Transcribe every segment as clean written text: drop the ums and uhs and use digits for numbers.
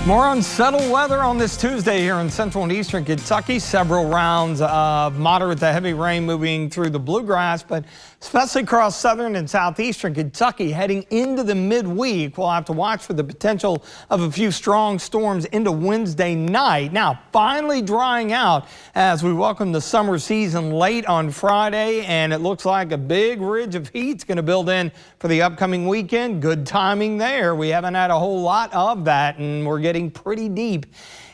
More unsettled weather on this Tuesday here in central and eastern Kentucky. Several rounds of moderate to heavy rain moving through the bluegrass, but especially across southern and southeastern Kentucky heading into the midweek. We'll have to watch for the potential of a few strong storms into Wednesday night. Now, finally drying out as we welcome the summer season late on Friday, and it looks like a big ridge of heat's going to build in for the upcoming weekend. Good timing there. We haven't had a whole lot of that, and we're getting pretty deep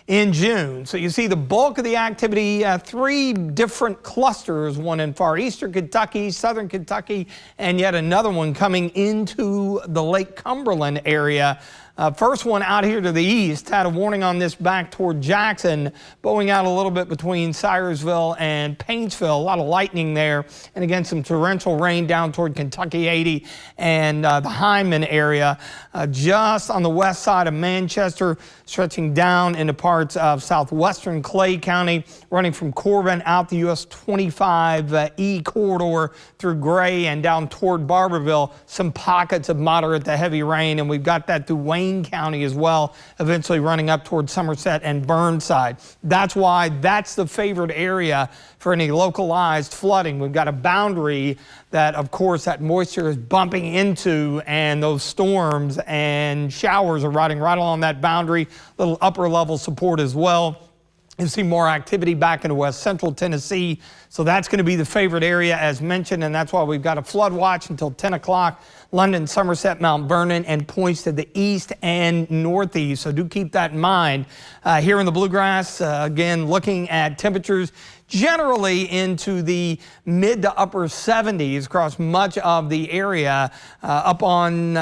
in June. So you see the bulk of the activity, three different clusters, one in far eastern Kentucky, southern Kentucky, and yet another one coming into the Lake Cumberland area. First one out here to the east had a warning on this back toward Jackson, bowing out a little bit between Cyersville and Paintsville. A lot of lightning there, and again some torrential rain down toward Kentucky 80 and the Hyman area, just on the west side of Manchester, stretching down into parts of southwestern Clay County, running from Corbin out the US 25 E corridor through Gray and down toward Barberville. Some pockets of moderate to heavy rain, and we've got that through Wayne County as well, eventually running up toward Somerset and Burnside. That's why that's the favored area for any localized flooding. We've got a boundary that, of course, that moisture is bumping into, and those storms and showers are riding right along that boundary. Little upper level support as well. You'll see more activity back into west central Tennessee. So that's going to be the favorite area as mentioned, and that's why we've got a flood watch until 10 o'clock. London, Somerset, Mount Vernon, and points to the east and northeast. So do keep that in mind. Here in the bluegrass, again, looking at temperatures generally into the mid to upper 70s across much of the area, up on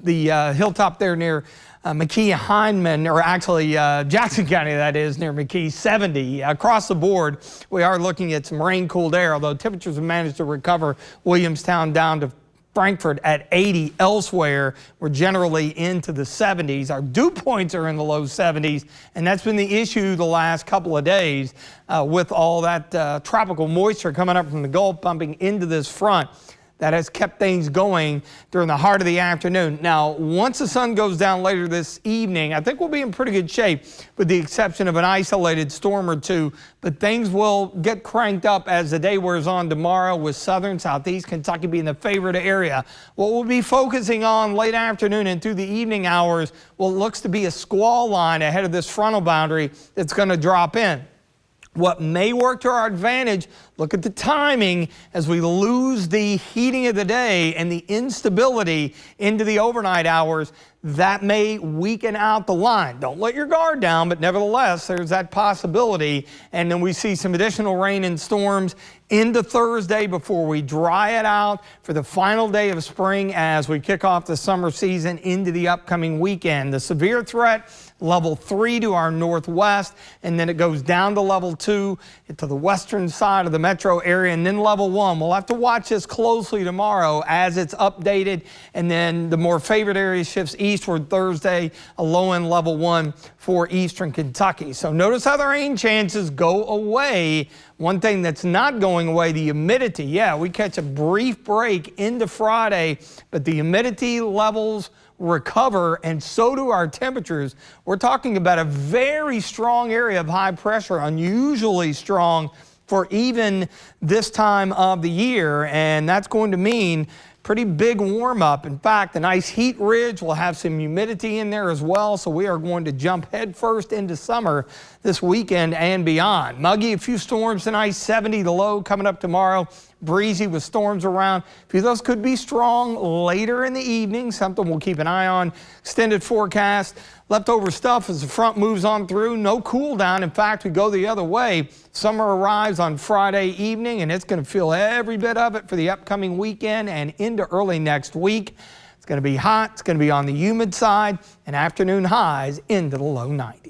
the hilltop there near McKee, Hindman, or actually Jackson County, that is, near McKee, 70. Across the board, we are looking at some rain-cooled air, although temperatures have managed to recover. Williamstown down to Frankfort at 80. Elsewhere, we're generally into the 70s. Our dew points are in the low 70s, and that's been the issue the last couple of days with all that tropical moisture coming up from the Gulf bumping into this front. That has kept things going during the heart of the afternoon. Now, once the sun goes down later this evening, I think we'll be in pretty good shape with the exception of an isolated storm or two, but things will get cranked up as the day wears on tomorrow, with southern, southeast Kentucky being the favorite area. What we'll be focusing on late afternoon and through the evening hours, well, it looks to be a squall line ahead of this frontal boundary that's going to drop in. What may work to our advantage, look at the timing as we lose the heating of the day and the instability into the overnight hours. That may weaken out the line. Don't let your guard down, but nevertheless, there's that possibility. And then we see some additional rain and storms into Thursday before we dry it out for the final day of spring as we kick off the summer season into the upcoming weekend. The severe threat, level 3 to our northwest, and then it goes down to level 2 to the western side of the metro area, and then level 1. We'll have to watch this closely tomorrow as it's updated, and then the more favored area shifts eastward Thursday, a low-end level 1 for eastern Kentucky. So notice how the rain chances go away. One thing that's not going away, the humidity. Yeah, we catch a brief break into Friday, but the humidity levels recover, and so do our temperatures. We're talking about a very strong area of high pressure, unusually strong for even this time of the year, and that's going to mean pretty big warm up. In fact, a nice heat ridge will have some humidity in there as well, so we are going to jump headfirst into summer this weekend and beyond. Muggy, a few storms tonight, 70 the low coming up tomorrow. Breezy with storms around. A few of those could be strong later in the evening, something we'll keep an eye on. Extended forecast, leftover stuff as the front moves on through. No cool down. In fact, we go the other way. Summer arrives on Friday evening, and it's going to feel every bit of it for the upcoming weekend and into early next week. It's going to be hot. It's going to be on the humid side, and afternoon highs into the low 90s.